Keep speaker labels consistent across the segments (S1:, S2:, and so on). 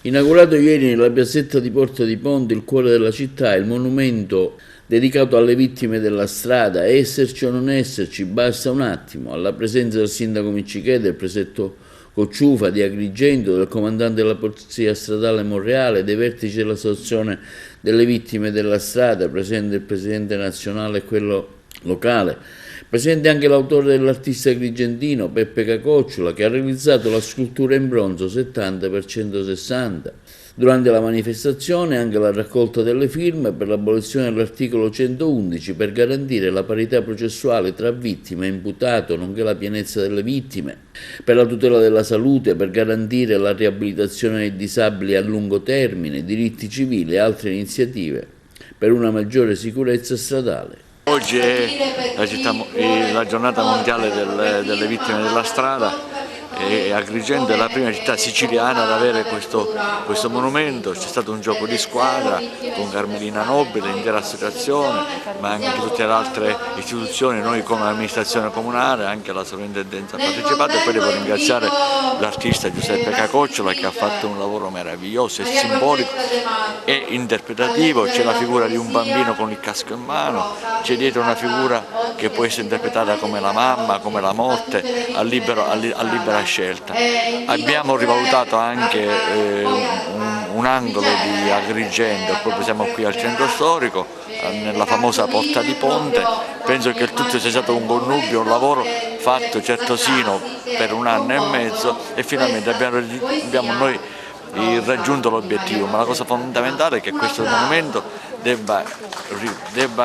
S1: Inaugurato ieri nella piazzetta di Porta di Ponte, il cuore della città, il monumento dedicato alle vittime della strada. Esserci o non esserci, basta un attimo. Alla presenza del sindaco Miccichè, del prefetto Cocciufa, di Agrigento, del comandante della polizia stradale Monreale, dei vertici dell'associazione delle vittime della strada, presente il presidente nazionale e quello locale. Presente anche l'autore dell'artista agrigentino Peppe Cacocciola, che ha realizzato la scultura in bronzo 70 x 160. Durante la manifestazione anche la raccolta delle firme per l'abolizione dell'articolo 111 per garantire la parità processuale tra vittima e imputato, nonché la pienezza delle vittime, per la tutela della salute, per garantire la riabilitazione dei disabili a lungo termine, diritti civili e altre iniziative per una maggiore sicurezza stradale.
S2: Oggi è la giornata mondiale delle vittime della strada e Agrigento è la prima città siciliana ad avere questo monumento. C'è stato un gioco di squadra con Carmelina Nobile, l'intera associazione, ma anche tutte le altre istituzioni, noi come amministrazione comunale, anche la sovrintendenza ha partecipato, e poi devo ringraziare l'artista Giuseppe Cacocciola che ha fatto un lavoro meraviglioso e simbolico e interpretativo. C'è la figura di un bambino con il casco in mano, c'è dietro una figura che può essere interpretata come la mamma, come la morte, a libera scelta. Abbiamo rivalutato anche un angolo di Agrigento, proprio siamo qui al centro storico, nella famosa Porta di Ponte. Penso che il tutto sia stato un connubio, un lavoro fatto certosino per 1 anno e mezzo e finalmente abbiamo noi raggiunto l'obiettivo, ma la cosa fondamentale è che questo monumento debba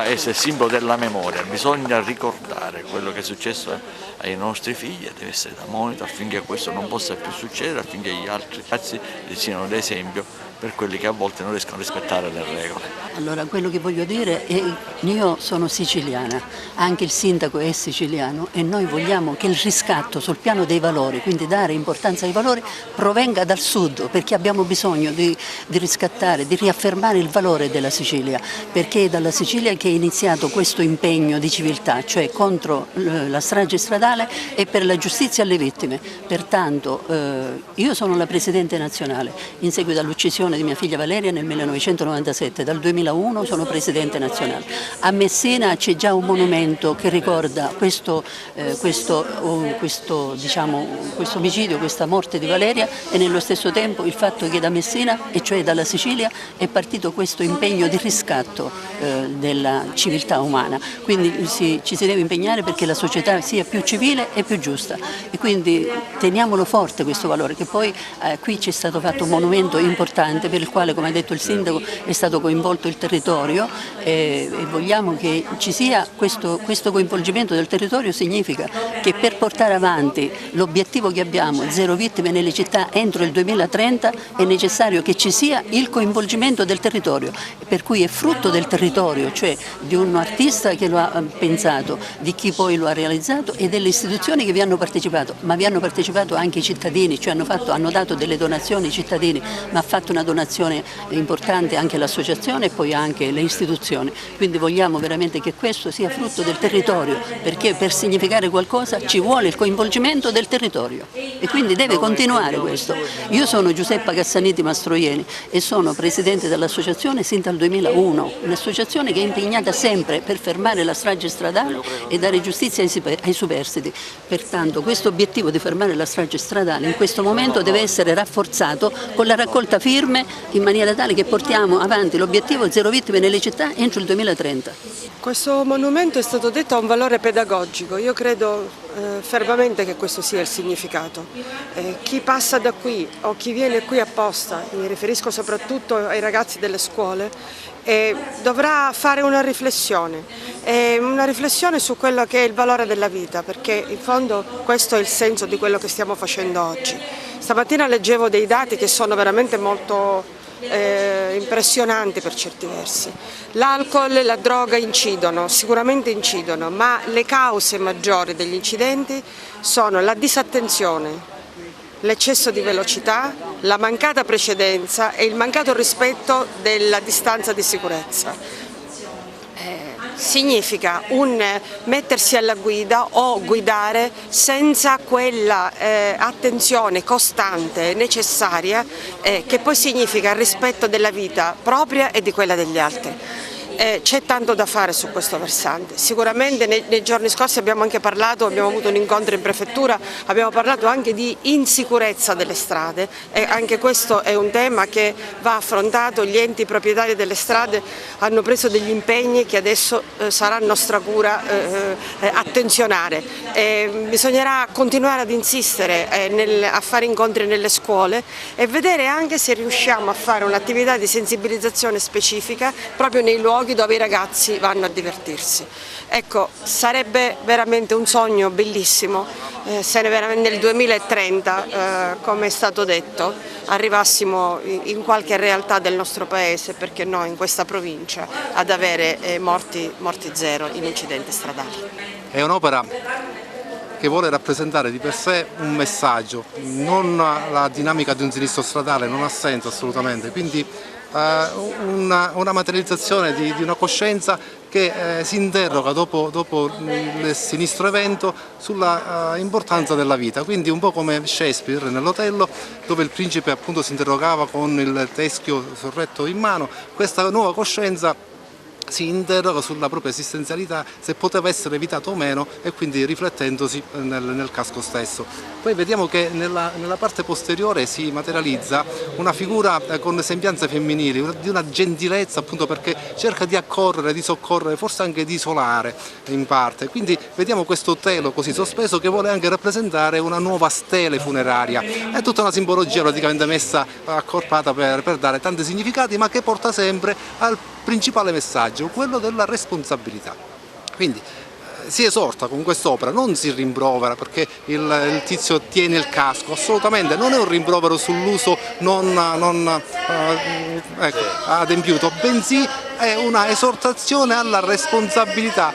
S2: essere simbolo della memoria. Bisogna ricordare quello che è successo ai nostri figli, deve essere da monito affinché questo non possa più succedere, affinché gli altri ragazzi siano d'esempio per quelli che a volte non riescono a rispettare le regole.
S3: Allora, quello che voglio dire è io sono siciliana, anche il sindaco è siciliano e noi vogliamo che il riscatto sul piano dei valori, quindi dare importanza ai valori, provenga dal sud, perché abbiamo bisogno di riscattare, di riaffermare il valore della Sicilia, perché è dalla Sicilia che è iniziato questo impegno di civiltà, cioè contro la strage stradale e per la giustizia alle vittime. Pertanto io sono la Presidente nazionale, in seguito all'uccisione di mia figlia Valeria nel 1997, dal 2001 sono Presidente nazionale. A Messina c'è già un monumento che ricorda questo omicidio, questa morte di Valeria, e nello stesso tempo il fatto che da Messina, e cioè dalla Sicilia, è partito questo impegno di riscatto della civiltà umana. Quindi ci si deve impegnare perché la società sia più civile e più giusta, e quindi teniamolo forte questo valore, che poi qui c'è stato fatto un monumento importante per il quale, come ha detto il sindaco, è stato coinvolto il territorio e vogliamo che ci sia questo coinvolgimento del territorio. Significa che per portare avanti l'obiettivo che abbiamo, 0 vittime nelle città entro il 2030, è necessario che ci sia il coinvolgimento del territorio, per cui è frutto del territorio, cioè di un artista che lo ha pensato, di chi poi lo ha realizzato e delle istituzioni che vi hanno partecipato, ma vi hanno partecipato anche i cittadini, cioè hanno dato delle donazioni ai cittadini, ma ha fatto una donazione importante anche l'associazione e poi anche le istituzioni. Quindi vogliamo veramente che questo sia frutto del territorio, perché per significare qualcosa ci vuole il coinvolgimento del territorio e quindi deve continuare questo. Io sono Giuseppa Cassaniti Mastroieni e sono Presidente dell'associazione sin dal 2001, un'associazione che è impegnata sempre per fermare la strage stradale e dare giustizia ai superstiti. Pertanto questo obiettivo di fermare la strage stradale in questo momento deve essere rafforzato con la raccolta firme, in maniera tale che portiamo avanti l'obiettivo 0 vittime nelle città entro il 2030.
S4: Questo monumento, è stato detto, ha un valore pedagogico. Io credo fermamente che questo sia il significato. Chi passa da qui o chi viene qui apposta, mi riferisco soprattutto ai ragazzi delle scuole, dovrà fare una riflessione su quello che è il valore della vita, perché in fondo questo è il senso di quello che stiamo facendo oggi. Stamattina leggevo dei dati che sono veramente molto impressionanti per certi versi. L'alcol e la droga sicuramente incidono, ma le cause maggiori degli incidenti sono la disattenzione, l'eccesso di velocità, la mancata precedenza e il mancato rispetto della distanza di sicurezza. significa un mettersi alla guida o guidare senza quella attenzione costante necessaria che poi significa il rispetto della vita propria e di quella degli altri. C'è tanto da fare su questo versante. Sicuramente nei giorni scorsi abbiamo anche parlato, abbiamo avuto un incontro in prefettura, abbiamo parlato anche di insicurezza delle strade e anche questo è un tema che va affrontato. Gli enti proprietari delle strade hanno preso degli impegni che adesso sarà nostra cura attenzionare. Bisognerà continuare ad insistere a fare incontri nelle scuole e vedere anche se riusciamo a fare un'attività di sensibilizzazione specifica proprio nei luoghi dove i ragazzi vanno a divertirsi. Ecco, sarebbe veramente un sogno bellissimo se nel 2030, come è stato detto, arrivassimo in qualche realtà del nostro paese, perché no, in questa provincia, ad avere morti zero in incidenti stradali.
S5: È un'opera che vuole rappresentare di per sé un messaggio, non la dinamica di un sinistro stradale, non ha senso assolutamente, quindi una materializzazione di una coscienza che si interroga dopo il sinistro evento sulla importanza della vita, quindi un po' come Shakespeare nell'Otello, dove il principe appunto si interrogava con il teschio sorretto in mano. Questa nuova coscienza si interroga sulla propria esistenzialità, se poteva essere evitato o meno, e quindi riflettendosi nel casco stesso. Poi vediamo che nella parte posteriore si materializza una figura con sembianze femminili, di una gentilezza, appunto perché cerca di accorrere, di soccorrere, forse anche di isolare in parte. Quindi vediamo questo telo così sospeso che vuole anche rappresentare una nuova stele funeraria. È tutta una simbologia praticamente messa accorpata per dare tanti significati, ma che porta sempre al principale messaggio, quello della responsabilità. Quindi si esorta con quest'opera, non si rimprovera perché il tizio tiene il casco, assolutamente non è un rimprovero sull'uso non adempiuto, bensì è una esortazione alla responsabilità,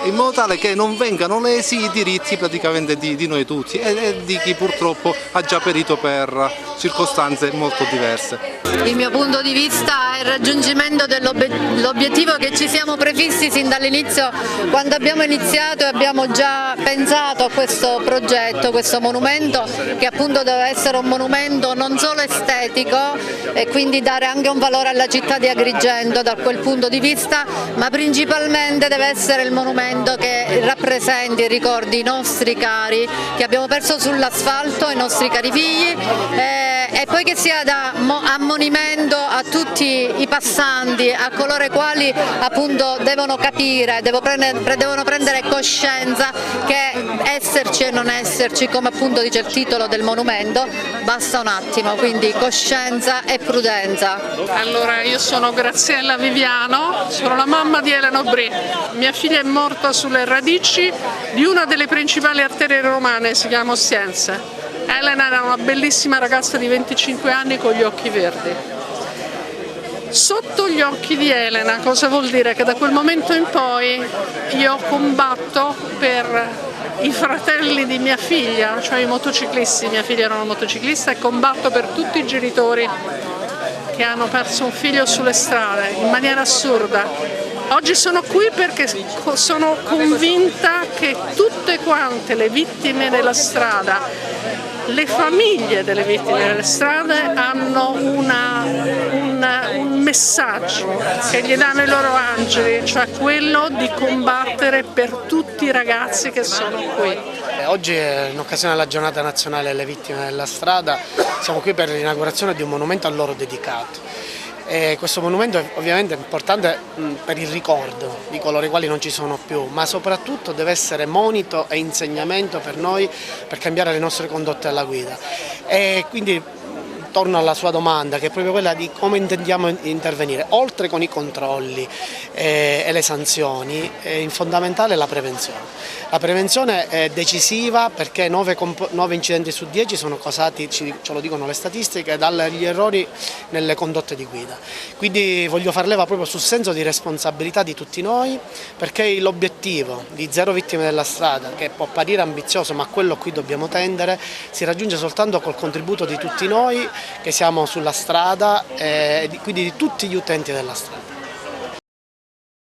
S5: in modo tale che non vengano lesi i diritti praticamente di noi tutti e di chi purtroppo ha già perito per circostanze molto diverse.
S6: Il mio punto di vista è il raggiungimento dell'obiettivo che ci siamo prefissi sin dall'inizio, quando abbiamo iniziato e abbiamo già pensato a questo progetto, questo monumento, che appunto deve essere un monumento non solo estetico e quindi dare anche un valore alla città di Agrigento da quel punto di vista, ma principalmente deve essere il monumento che rappresenti e ricordi i nostri cari che abbiamo perso sull'asfalto, i nostri cari figli, e poi che sia da ammonimento a tutti i passanti, a coloro i quali appunto devono capire, devono prendere coscienza che esserci e non esserci, come appunto dice il titolo del monumento, basta un attimo, quindi coscienza e prudenza.
S7: Allora, io sono Graziella Viviano, sono la mamma di Elena Aubry. Mia figlia è morta sulle radici di una delle principali arterie romane, si chiama Ostiense. Elena era una bellissima ragazza di 25 anni con gli occhi verdi. Sotto gli occhi di Elena cosa vuol dire? Che da quel momento in poi io combatto per i fratelli di mia figlia, cioè i motociclisti. Mia figlia era una motociclista, e combatto per tutti i genitori che hanno perso un figlio sulle strade in maniera assurda. Oggi sono qui perché sono convinta che tutte quante le vittime della strada, le famiglie delle vittime delle strade hanno un messaggio che gli danno i loro angeli, cioè quello di combattere per tutti i ragazzi che sono qui.
S8: Oggi, in occasione della giornata nazionale delle vittime della strada, siamo qui per l'inaugurazione di un monumento a loro dedicato. E questo monumento è ovviamente importante per il ricordo di coloro i quali non ci sono più, ma soprattutto deve essere monito e insegnamento per noi per cambiare le nostre condotte alla guida. E quindi torno alla sua domanda, che è proprio quella di come intendiamo intervenire. Oltre con i controlli e le sanzioni, è fondamentale la prevenzione. La prevenzione è decisiva perché 9 incidenti su 10 sono causati, ce lo dicono le statistiche, dagli errori nelle condotte di guida. Quindi voglio far leva proprio sul senso di responsabilità di tutti noi, perché l'obiettivo di 0 vittime della strada, che può apparire ambizioso ma a quello a cui dobbiamo tendere, si raggiunge soltanto col contributo di tutti noi che siamo sulla strada e quindi di tutti gli utenti della strada.